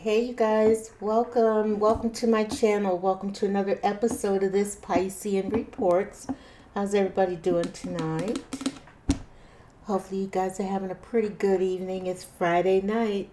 Hey you guys, welcome to my channel. Welcome to another episode of this Piscean Reports. How's everybody doing tonight? Hopefully you guys are having a pretty good evening. It's Friday night.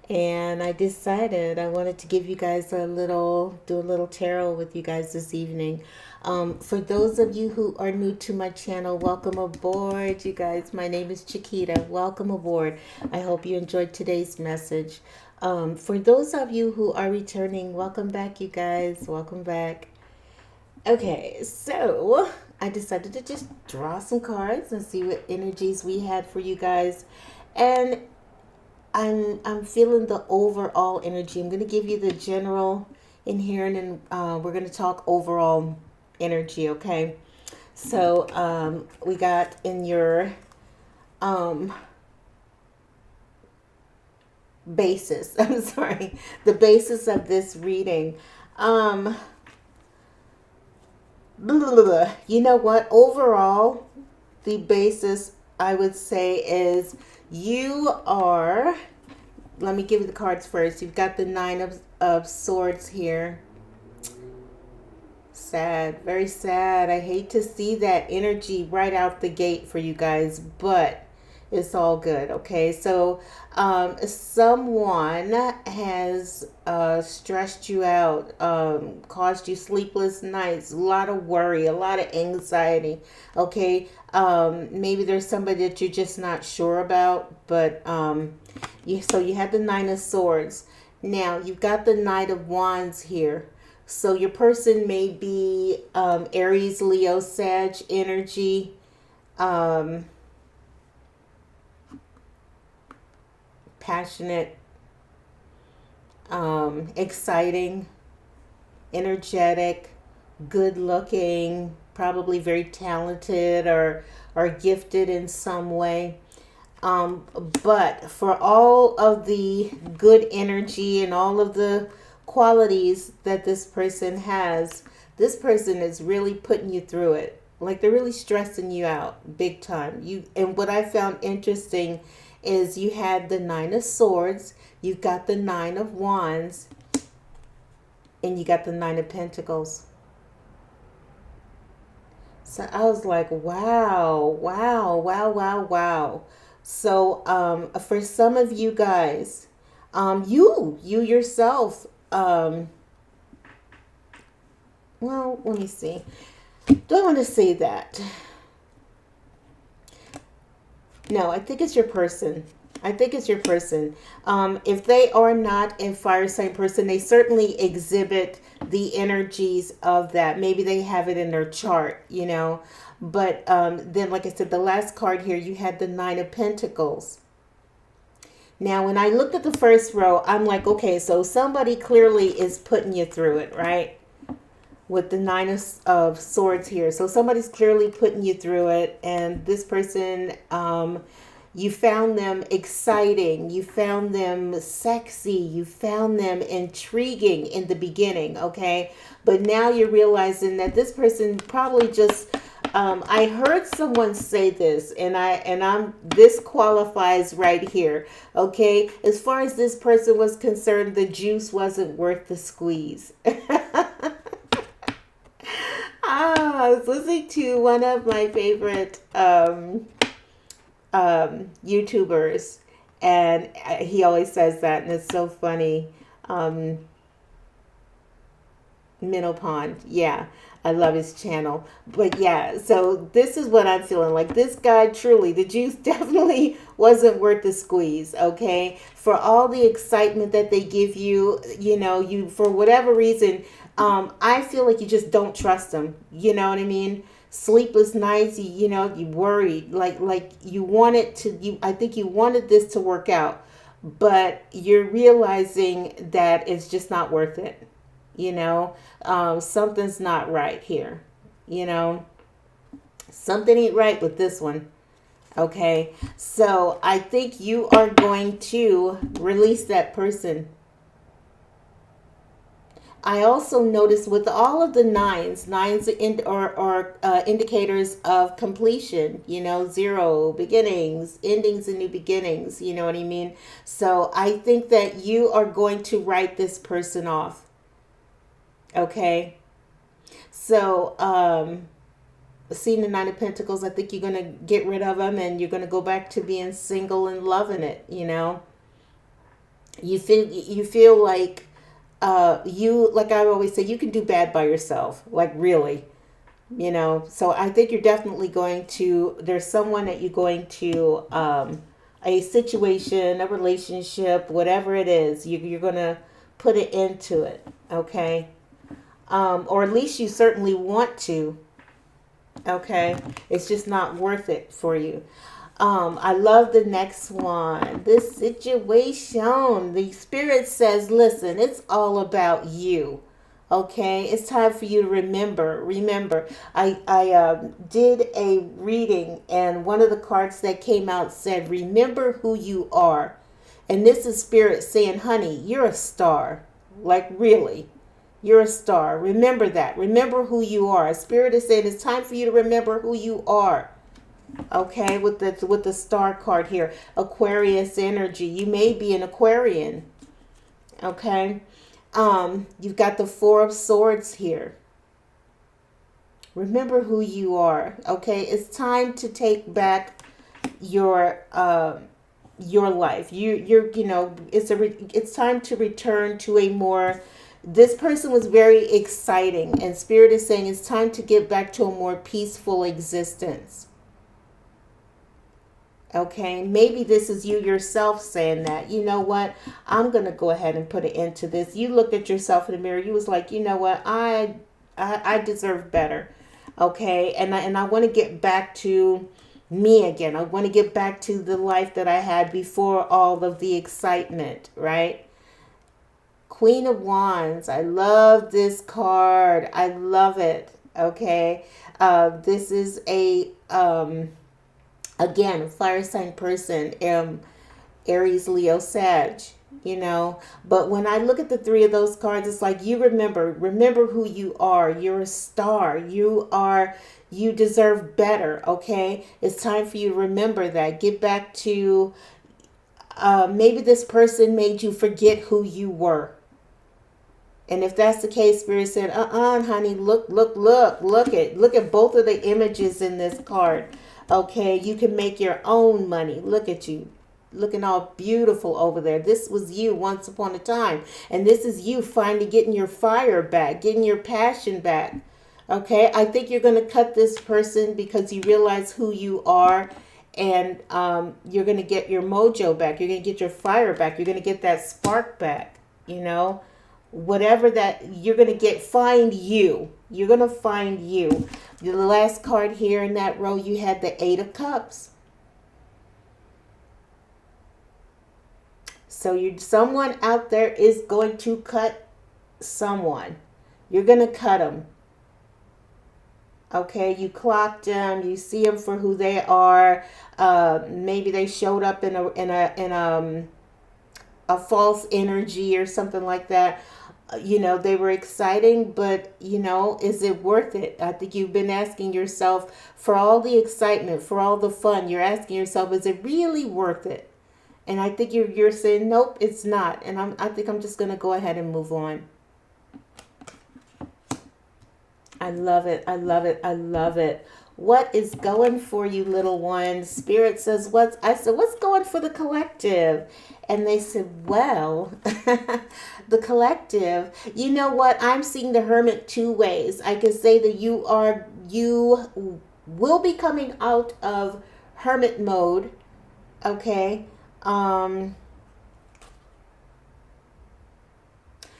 And I decided I wanted to give you guys do a little tarot with you guys this evening. For those of you who are new to my channel, welcome aboard, you guys. My name is Chiquita. Welcome aboard. I hope you enjoyed today's message. For those of you who are returning, welcome back, you guys. Welcome back. Okay, so I decided to just draw some cards and see what energies we had for you guys. And I'm feeling the overall energy. I'm going to give you the general in here, and then we're going to talk overall energy, okay? So we got in your basis, I'm sorry, the basis of this reading. You know what? Overall, the basis I would say is you are. Let me give you the cards first. You've got the Nine of Swords here. Sad, very sad. I hate to see that energy right out the gate for you guys, but it's all good. Okay, so someone has stressed you out, caused you sleepless nights, a lot of worry, a lot of anxiety. Okay, maybe there's somebody that you're just not sure about, but so you had the Nine of Swords. Now you've got the Knight of Wands here. So your person may be Aries, Leo, Sag energy. Passionate, exciting, energetic, good looking, probably very talented or gifted in some way. But for all of the good energy and all of the qualities that this person has, this person is really putting you through it. Like they're really stressing you out big time. And what I found interesting is you had the Nine of Swords, you've got the Nine of Wands, and you got the Nine of Pentacles. So I was like, wow, wow, wow, wow, wow. So for some of you guys, you yourself, well, let me see. Do I want to say that? No, I think it's your person. I think it's your person. If they are not a fire sign person, they certainly exhibit the energies of that. Maybe they have it in their chart, you know. But then, like I said, the last card here, you had the Nine of Pentacles. Now, when I looked at the first row, I'm like, okay, so somebody clearly is putting you through it, right? With the Nine of Swords here. So somebody's clearly putting you through it. And this person, you found them exciting. You found them sexy. You found them intriguing in the beginning, okay? But now you're realizing that this person probably just... I heard someone say this, and this qualifies right here, okay? As far as this person was concerned, the juice wasn't worth the squeeze. I was listening to one of my favorite YouTubers, and he always says that, and it's so funny. Minnow Pond, yeah. I love his channel. But yeah, so this is what I'm feeling like. This guy, truly, the juice definitely wasn't worth the squeeze, okay? For all the excitement that they give you, you know, you, for whatever reason, I feel like you just don't trust them. You know what I mean? Sleepless nights, you know, you worried. Like you wanted to, I think you wanted this to work out, but you're realizing that it's just not worth it. You know, something's not right here. You know, something ain't right with this one. Okay, so I think you are going to release that person. I also noticed with all of the nines are indicators of completion, zero, beginnings, endings, and new beginnings, you know what I mean? So I think that you are going to write this person off, okay? So, seeing the Nine of Pentacles, I think you're going to get rid of them and you're going to go back to being single and loving it, You feel like like I always say, you can do bad by yourself, like really, So I think you're definitely there's someone that you're going to, a situation, a relationship, whatever it is, you're going to put it into it, okay? Or at least you certainly want to, okay? It's just not worth it for you. I love the next one. This situation, the spirit says, listen, it's all about you. Okay, it's time for you to remember. I did a reading, and one of the cards that came out said, remember who you are. And this is spirit saying, honey, you're a star. Like, really, you're a star. Remember that. Remember who you are. Spirit is saying it's time for you to remember who you are. Okay, with the star card here, Aquarius energy. You may be an Aquarian. Okay, you've got the Four of Swords here. Remember who you are. Okay, it's time to take back your life. It's time to return to a more. This person was very exciting, and Spirit is saying it's time to get back to a more peaceful existence. Okay, maybe this is you yourself saying that, you know what, I'm going to go ahead and put an end to this. You looked at yourself in the mirror. You was like, you know what, I deserve better. Okay, and I want to get back to me again. I want to get back to the life that I had before all of the excitement, right? Queen of Wands. I love this card. I love it. Okay, this is a again, fire sign person, Aries, Leo, Sag, But when I look at the three of those cards, it's like, you remember who you are. You're a star. You deserve better, okay? It's time for you to remember that. Get back to, maybe this person made you forget who you were. And if that's the case, Spirit said, honey, look at both of the images in this card. Okay, you can make your own money. Look at you, looking all beautiful over there. This was you once upon a time. And this is you finally getting your fire back, getting your passion back. Okay, I think you're going to cut this person because you realize who you are. And you're going to get your mojo back. You're going to get your fire back. You're going to get that spark back, Whatever that you're going to find you. You're going to find you. The last card here in that row, you had the Eight of Cups. So someone out there is going to cut someone. You're going to cut them. Okay, you clocked them. You see them for who they are. Maybe they showed up in a false energy or something like that. They were exciting, but, is it worth it? I think you've been asking yourself, for all the excitement, for all the fun, you're asking yourself, is it really worth it? And I think you're saying, nope, it's not. And I think I'm just going to go ahead and move on. I love it. I love it. I love it. What is going for you, little ones? Spirit says, I said, what's going for the collective? And they said, well, the collective, you know what? I'm seeing the Hermit two ways. I can say that you will be coming out of Hermit mode. Okay.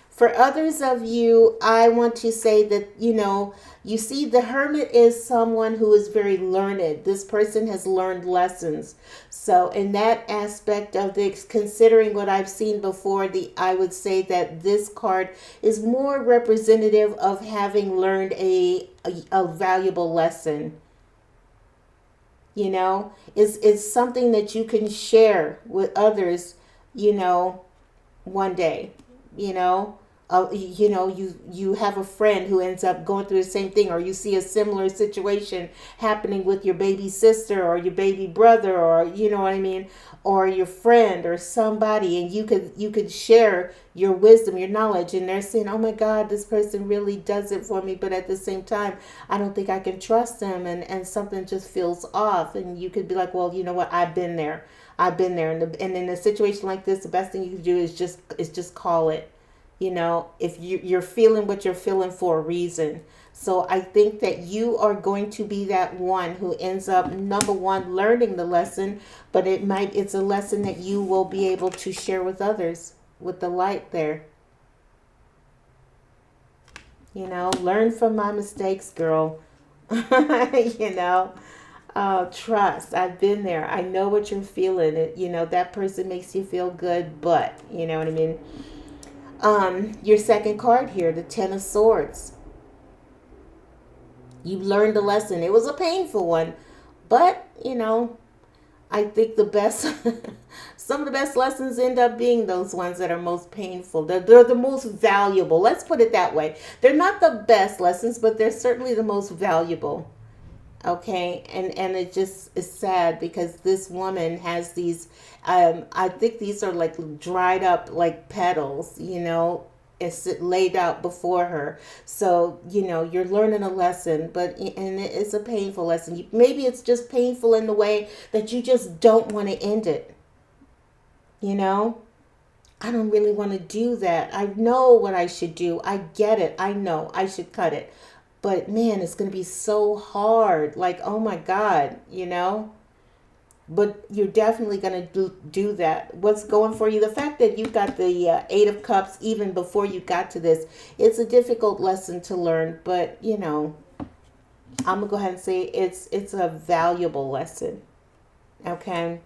For others of you, I want to say that, you see the Hermit is someone who is very learned. This person has learned lessons. So in that aspect of this, considering what I've seen before, I would say that this card is more representative of having learned a valuable lesson. It's something that you can share with others, one day, you have a friend who ends up going through the same thing, or you see a similar situation happening with your baby sister or your baby brother, or you know what I mean, or your friend or somebody, and you could share your wisdom, your knowledge, and they're saying, oh my God, this person really does it for me, but at the same time, I don't think I can trust them, and something just feels off. And you could be like, well, you know what, I've been there, and in a situation like this, the best thing you can do is just call it. If you're feeling what you're feeling for a reason. So I think that you are going to be that one who ends up, number one, learning the lesson, but it's a lesson that you will be able to share with others with the light there. Learn from my mistakes, girl. you know, trust. I've been there. I know what you're feeling. That person makes you feel good, but you know what I mean? Your second card here, the Ten of Swords. You learned a lesson. It was a painful one, but I think the best, some of the best lessons end up being those ones that are most painful. They're the most valuable. Let's put it that way. They're not the best lessons, but they're certainly the most valuable. Okay, and it just is sad because this woman has these, I think these are like dried up like petals, it's laid out before her. So you're learning a lesson, and it's a painful lesson. Maybe it's just painful in the way that you just don't want to end it. you know I don't really want to do that. I know what I should do. I get it. I know I should cut it. But man, it's going to be so hard. Like, oh my God. But you're definitely going to do that. What's going for you? The fact that you got the Eight of Cups even before you got to this, it's a difficult lesson to learn. But, I'm going to go ahead and say it's a valuable lesson. Okay.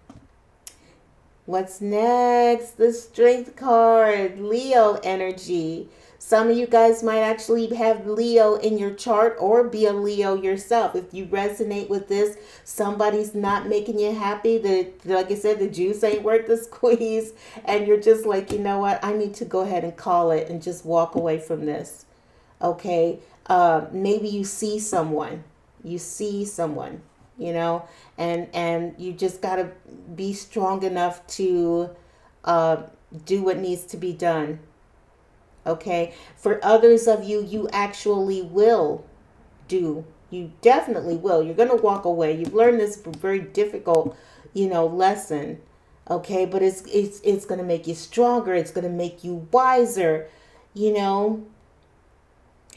What's next? The Strength card, Leo energy. Some of you guys might actually have Leo in your chart or be a Leo yourself. If you resonate with this, somebody's not making you happy. Like I said, the juice ain't worth the squeeze. And you're just like, you know what? I need to go ahead and call it and just walk away from this. Okay? Maybe you see someone. And you just got to be strong enough to do what needs to be done. Okay. For others of you, you actually will do. You definitely will. You're going to walk away. You've learned this very difficult, lesson. Okay. But it's going to make you stronger. It's going to make you wiser. If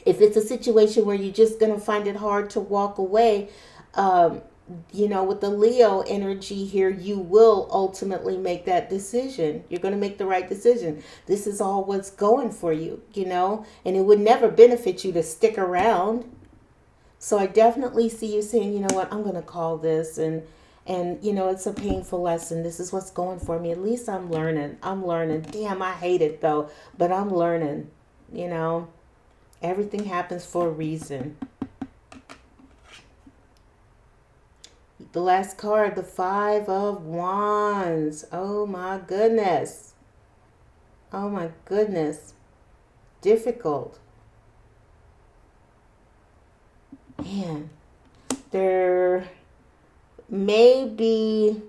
it's a situation where you're just going to find it hard to walk away, with the Leo energy here, you will ultimately make that decision. You're going to make the right decision. This is all what's going for you, and it would never benefit you to stick around. So I definitely see you saying, you know what, I'm going to call this, and it's a painful lesson. This is what's going for me. At least I'm learning. Damn, I hate it though, but I'm learning. Everything happens for a reason. The last card, the Five of Wands. Oh my goodness. Difficult. Man, there may be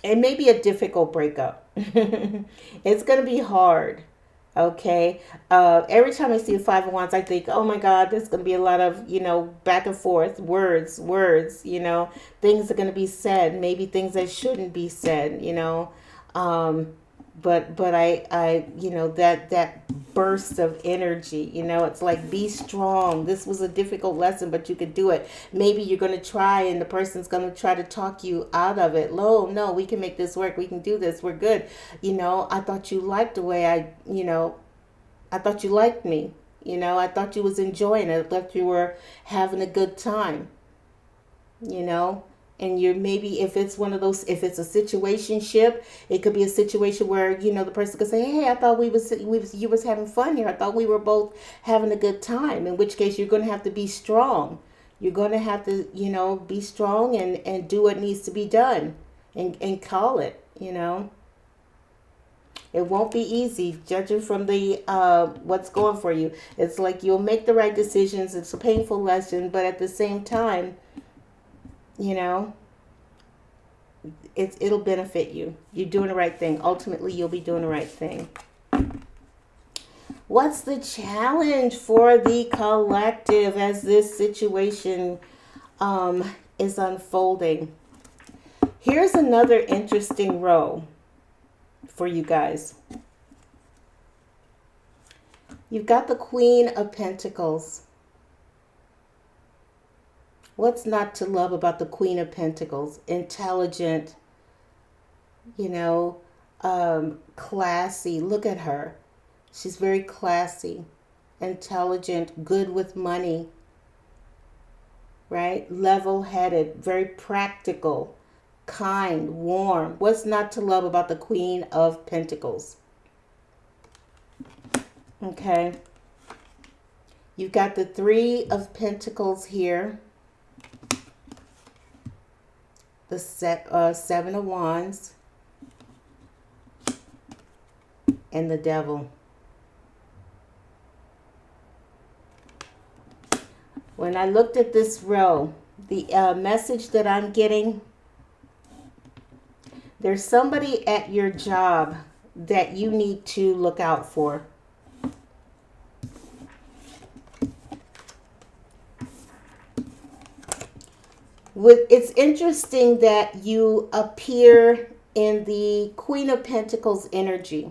it may be a difficult breakup. It's going to be hard. Okay. Every time I see a Five of Wands, I think, oh my God, there's going to be a lot of, back and forth words, things are going to be said, maybe things that shouldn't be said, but I that burst of energy, it's like, be strong. This was a difficult lesson, but you could do it. Maybe you're going to try and the person's going to try to talk you out of it. No, we can make this work. We can do this. We're good. I thought you liked the way I thought you liked me. I thought you was enjoying it. I thought you were having a good time, and you're maybe, if it's one of those, if it's a situationship, it could be a situation where, the person could say, hey, I thought you was having fun here. I thought we were both having a good time, in which case you're going to have to be strong. You're going to have to, be strong and do what needs to be done. and call it, you know. It won't be easy, judging from the what's going for you. It's like you'll make the right decisions. It's a painful lesson, but at the same time, you know, it'll benefit you. You're doing the right thing. Ultimately, you'll be doing the right thing. What's the challenge for the collective as this situation is unfolding? Here's another interesting row for you guys. You've got the Queen of Pentacles. What's not to love about the Queen of Pentacles? Intelligent, you know, classy. Look at her. She's very classy, intelligent, good with money, right? Level-headed, very practical, kind, warm. What's not to love about the Queen of Pentacles? Okay. You've got the Three of Pentacles here. The Seven of Wands. And the Devil. When I looked at this row, the message that I'm getting, there's somebody at your job that you need to look out for. It's interesting that you appear in the Queen of Pentacles energy.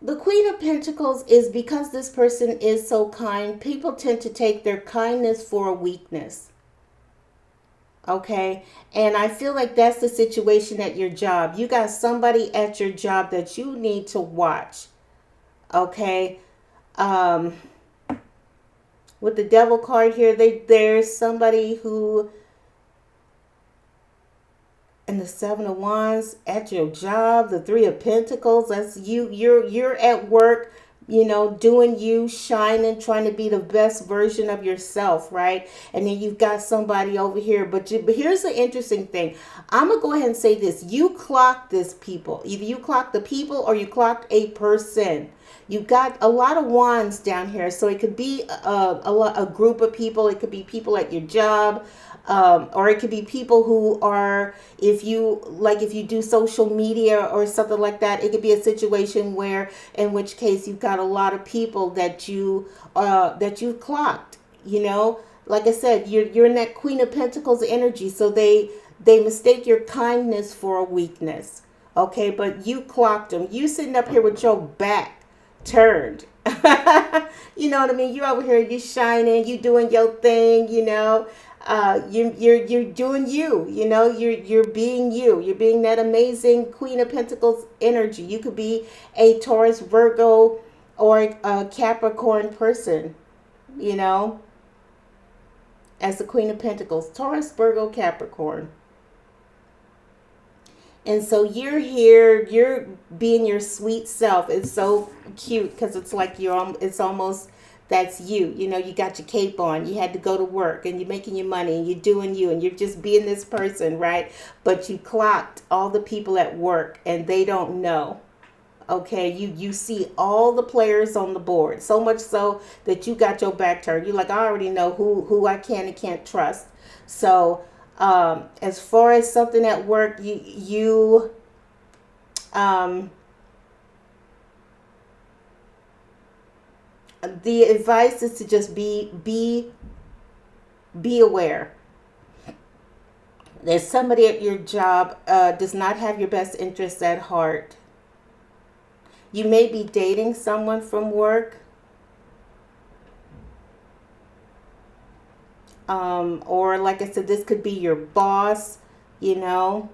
The Queen of Pentacles is because this person is so kind, people tend to take their kindness for a weakness. Okay? And I feel like that's the situation at your job. You got somebody at your job that you need to watch. Okay? With the Devil card here, there's somebody who, and the Seven of Wands at your job, the Three of Pentacles, that's you. You're at work, you know, doing you, shining, trying to be the best version of yourself, right? And then you've got somebody over here. But here's the interesting thing. I'm going to go ahead and say this. You clocked this people. Either you clocked the people or you clocked a person. You've got a lot of wands down here. So it could be a group of people. It could be people at your job. Or it could be people who are, if you do social media or something like that, it could be a situation where, in which case you've got a lot of people that you've clocked, you know. Like I said, you're in that Queen of Pentacles energy, so they mistake your kindness for a weakness. Okay, but you clocked them. You sitting up here with your back turned. You know what I mean? You over here, you shining, you doing your thing, you know. You're doing you, you know, you're being you. You're being that amazing Queen of Pentacles energy. You could be a Taurus, Virgo, or a Capricorn person, you know, as the Queen of Pentacles. Taurus, Virgo, Capricorn. And so you're here, you're being your sweet self. It's so cute because it's like it's almost, that's you. You know, you got your cape on, you had to go to work, and you're making your money, and you're doing you, and you're just being this person, right? But you clocked all the people at work, and they don't know. Okay, you see all the players on the board, so much so that you got your back turned. You're like, I already know who I can and can't trust. So as far as something at work, the advice is to just be aware. There's somebody at your job does not have your best interests at heart. You may be dating someone from work. Or like I said, this could be your boss, you know,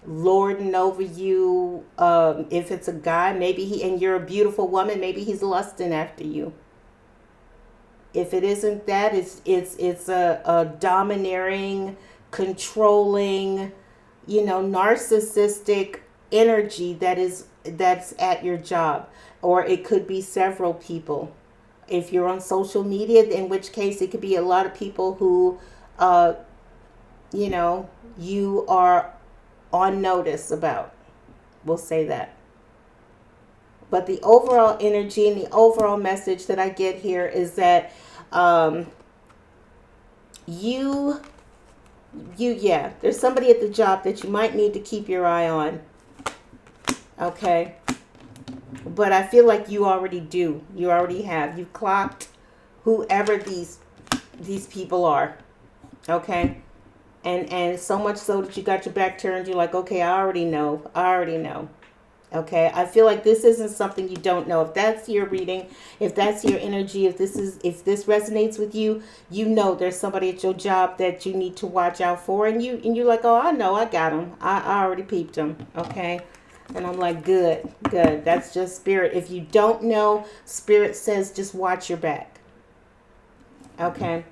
lording over you. If it's a guy, maybe and you're a beautiful woman, maybe he's lusting after you. If it isn't that, it's a domineering, controlling, you know, narcissistic energy that's at your job. Or it could be several people. If you're on social media, in which case it could be a lot of people who uh, you are on notice about. We'll say that. But the overall energy and the overall message that I get here is that um, you, yeah, there's somebody at the job that you might need to keep your eye on. Okay. But I feel like you already do. You already have. You've clocked whoever these people are. Okay. And so much so that you got your back turned. You're like, okay, I already know. Okay, I feel like this isn't something you don't know. If that's your reading, if that's your energy, if this resonates with you, you know there's somebody at your job that you need to watch out for, and you're like, oh, I know, I got him. I already peeped him. Okay, and I'm like, good. That's just spirit. If you don't know, spirit says just watch your back. Okay.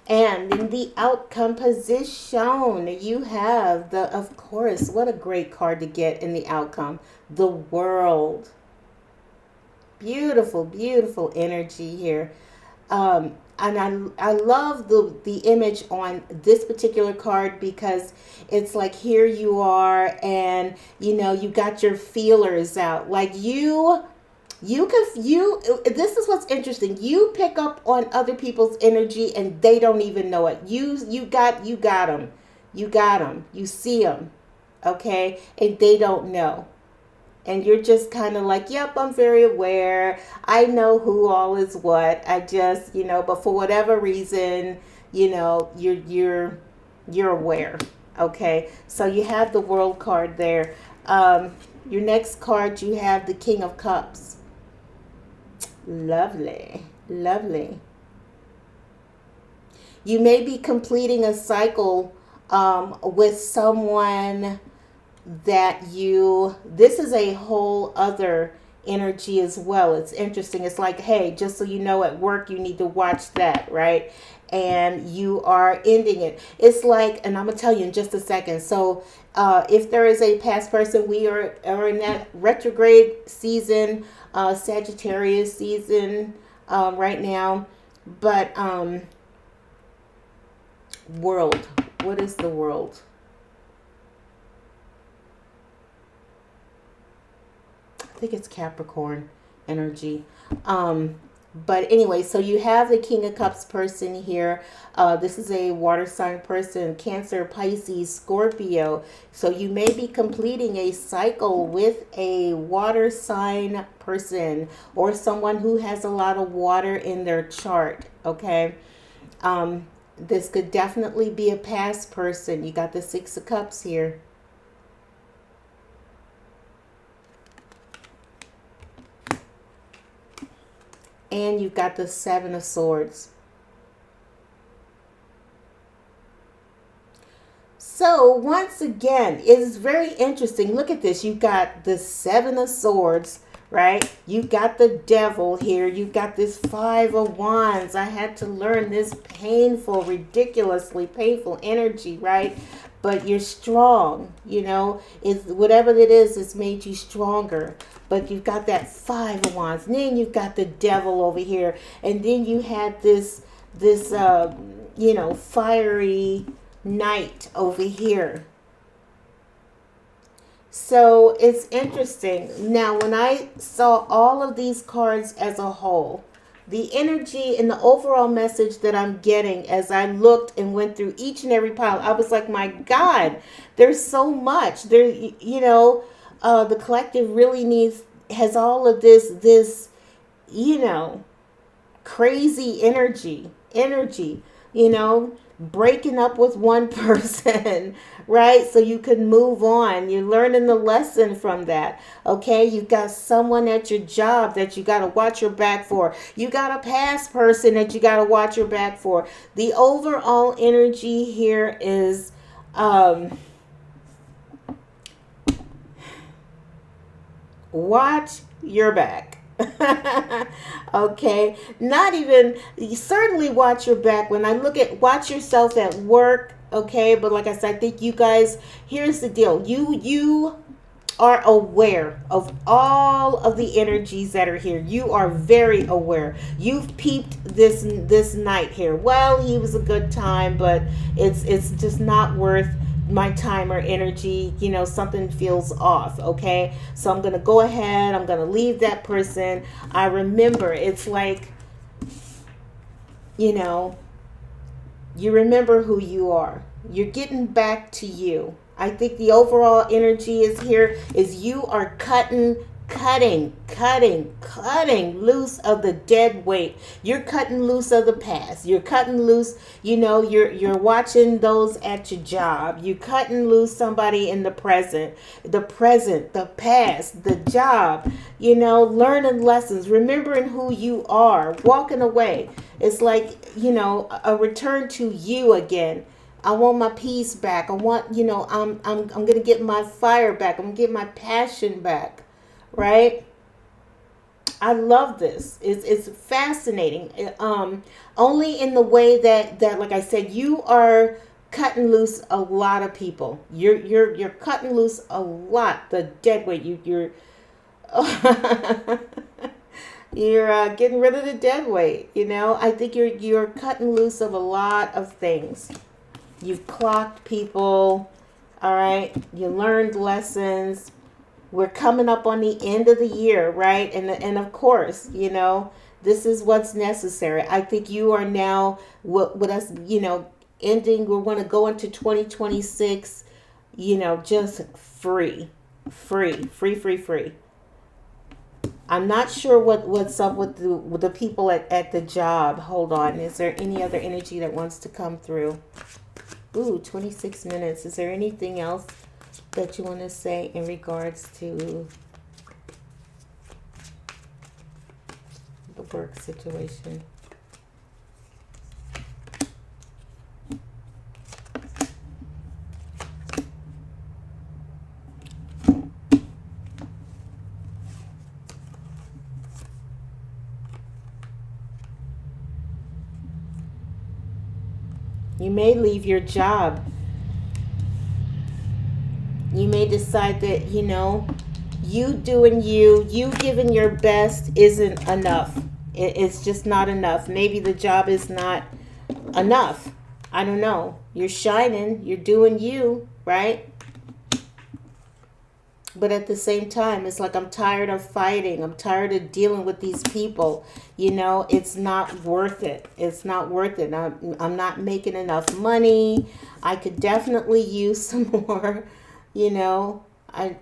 And in the outcome position, you have of course, what a great card to get in the outcome. The World. Beautiful, beautiful energy here. And I love the image on this particular card because it's like here you are and, you got your feelers out. Like this is what's interesting. You pick up on other people's energy and they don't even know it. You got them. You got them. You see them. Okay? And they don't know. And you're just kind of like, yep, I'm very aware. I know who all is what. I just, but for whatever reason, you're aware. Okay? So you have the World card there. Your next card, you have the King of Cups. Lovely. You may be completing a cycle with someone that this is a whole other energy as well. It's interesting. It's like, hey, just so you know, at work, you need to watch that, right? And you are ending it. It's like, and I'm going to tell you in just a second. So if there is a past person, we are in that retrograde season, Sagittarius season right now. But World. What is the World? I think it's Capricorn energy. But anyway, so you have the King of Cups person here. This is a water sign person, Cancer, Pisces, Scorpio. So you may be completing a cycle with a water sign person or someone who has a lot of water in their chart. Okay. This could definitely be a past person. You got the Six of Cups here. And you've got the Seven of Swords. So once again, it is very interesting. Look at this. You've got the Seven of Swords, right? You got the Devil here. You got this Five of Wands. I had to learn this painful, ridiculously painful energy, right? But you're strong, it's whatever it is, it's made you stronger. But you've got that Five of Wands. And then you've got the Devil over here. And then you had this fiery Knight over here. So it's interesting. Now, when I saw all of these cards as a whole, the energy and the overall message that I'm getting as I looked and went through each and every pile, I was like, my God, there's so much. There, the collective really has all of this, crazy energy, breaking up with one person, right? So you can move on. You're learning the lesson from that. Okay. You've got someone at your job that you got to watch your back for. You got a past person that you got to watch your back for. The overall energy here is, watch your back. Okay, not even, you certainly watch your back. When I look at watch yourself at work, okay, but like I said, I think you guys, here's the deal. You are aware of all of the energies that are here. You are very aware. You've peeped this night here. Well, he was a good time, but it's just not worth my time or energy. You know, something feels off. Okay, so I'm gonna go ahead. I'm gonna leave that person. I remember. It's like, you know, you remember who you are. You're getting back to you. I think the overall energy is here is you are cutting loose of the dead weight. You're cutting loose of the past. You're cutting loose, you know, you're watching those at your job. You're cutting loose somebody in the present, the past, the job, you know, learning lessons, remembering who you are, walking away. It's like, you know, a return to you again. I want my peace back. I want, you know, I'm gonna get my fire back. I'm gonna get my passion back, right? I love this. It's fascinating. Only in the way that like I said, you are cutting loose a lot of people. You're cutting loose a lot. The dead weight. You're you're getting rid of the dead weight. You know, I think you're cutting loose of a lot of things. You've clocked people, all right? You learned lessons. We're coming up on the end of the year, right? And of course, you know, this is what's necessary. I think you are now with us, you know, ending. We're going to go into 2026, you know, just free. I'm not sure what's up with the people at the job. Hold on. Is there any other energy that wants to come through? Ooh, 26 minutes. Is there anything else that you want to say in regards to the work situation? You may leave your job. You may decide that, you know, you doing you giving your best isn't enough. It's just not enough. Maybe the job is not enough. I don't know. You're shining. You're doing you, right? But at the same time, it's like, I'm tired of fighting. I'm tired of dealing with these people. You know, it's not worth it. It's not worth it. I'm not making enough money. I could definitely use some more, you know. I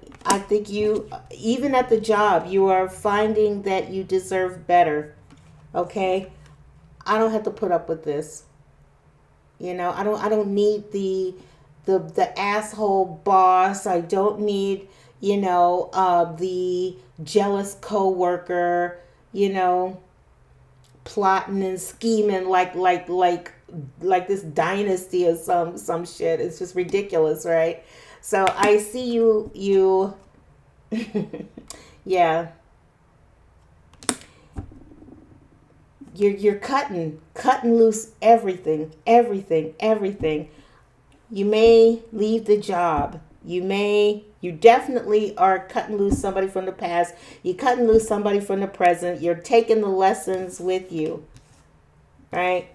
think you, even at the job, you are finding that you deserve better. Okay? I don't have to put up with this. You know, I don't need the asshole boss. I don't need, you know, the jealous coworker, you know, plotting and scheming like this dynasty or some shit. It's just ridiculous, right? So I see you yeah. You're cutting loose everything. You may leave the job. You definitely are cutting loose somebody from the past. You're cutting loose somebody from the present. You're taking the lessons with you, right?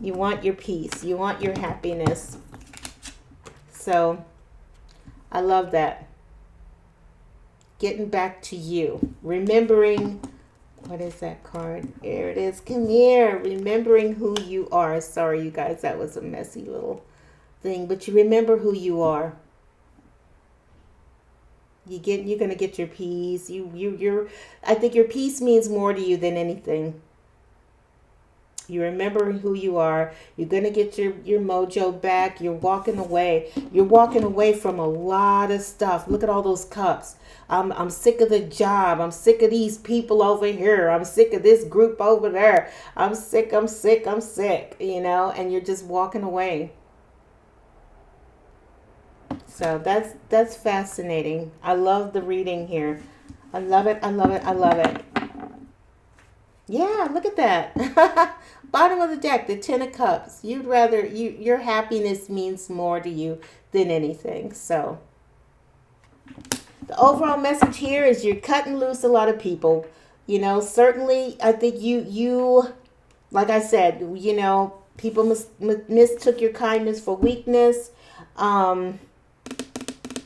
You want your peace. You want your happiness. So I love that. Getting back to you. Remembering, what is that card? There it is. Come here. Remembering who you are. Sorry, you guys, that was a messy little thing, but you remember who you are. You're gonna get your peace. I think your peace means more to you than anything. You remember who you are. You're gonna get your mojo back. You're walking away. You're walking away from a lot of stuff. Look at all those cups. I'm sick of the job. I'm sick of these people over here. I'm sick of this group over there. I'm sick. You know, and you're just walking away. So that's fascinating. I love the reading here. I love it. Yeah, look at that. Bottom of the deck, the Ten of Cups. You'd rather your happiness means more to you than anything. So The overall message here is you're cutting loose a lot of people. You know, certainly, I think you, like I said, you know, people mistook your kindness for weakness. Um,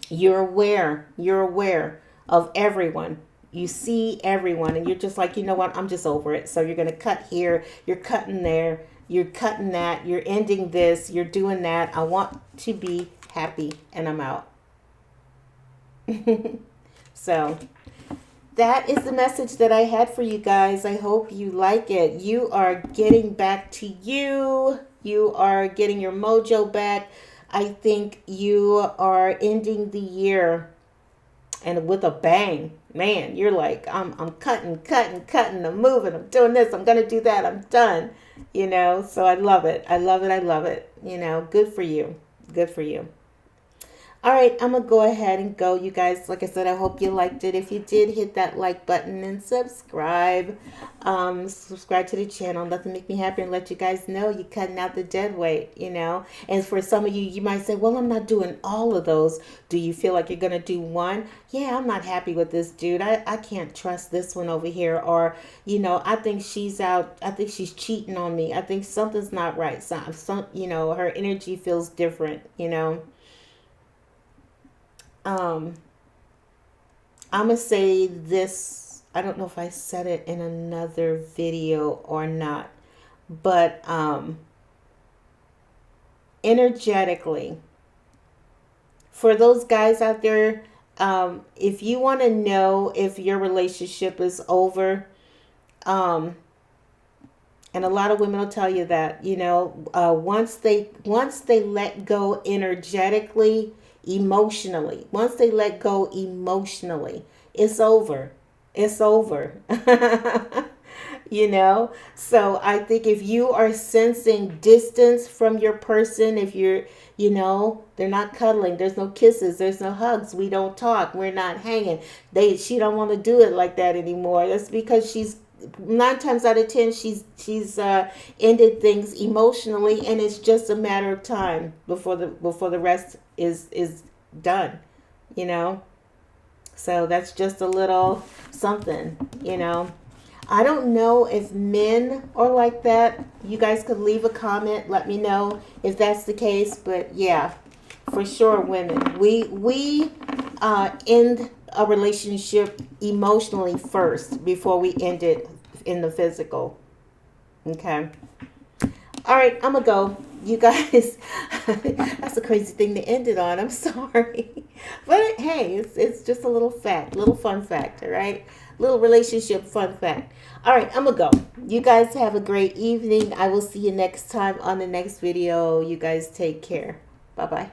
you're aware of everyone. You see everyone, and you're just like, you know what, I'm just over it. So you're going to cut here, you're cutting there, you're cutting that, you're ending this, you're doing that. I want to be happy, and I'm out. So that is the message that I had for you guys. I hope you like it. You are getting back to you. You are getting your mojo back. I think you are ending the year and with a bang. Man, you're like, I'm cutting, I'm moving, I'm doing this, I'm gonna do that, I'm done. You know, so I love it. I love it. I love it. You know, good for you. Good for you. All right, I'm going to go ahead and go, you guys. Like I said, I hope you liked it. If you did, hit that like button and subscribe. Subscribe to the channel. Nothing make me happy and let you guys know you're cutting out the dead weight, you know. And for some of you, you might say, well, I'm not doing all of those. Do you feel like you're going to do one? Yeah, I'm not happy with this dude. I can't trust this one over here. Or, you know, I think she's out. I think she's cheating on me. I think something's not right. You know, her energy feels different, you know. Um, I'm going to say this. I don't know if I said it in another video or not, but energetically, for those guys out there, if you want to know if your relationship is over, and a lot of women will tell you that, you know, once they let go energetically, emotionally, once they let go emotionally, it's over. It's over. You know, so I think if you are sensing distance from your person, if you're, you know, they're not cuddling, there's no kisses, there's no hugs, we don't talk, we're not hanging, she don't want to do it like that anymore. That's because she's 9 times out of 10 she's ended things emotionally, and it's just a matter of time before the rest is done, you know. So that's just a little something, you know. I don't know if men are like that. You guys could leave a comment, let me know if that's the case. But yeah, for sure, women, we end a relationship emotionally first before we end it in the physical. Okay. All right, I'm gonna go. You guys, that's a crazy thing to end it on. I'm sorry, but hey, it's just a little fact, little fun fact. All right, little relationship fun fact. All right, I'm gonna go. You guys have a great evening. I will see you next time on the next video. You guys take care. Bye bye.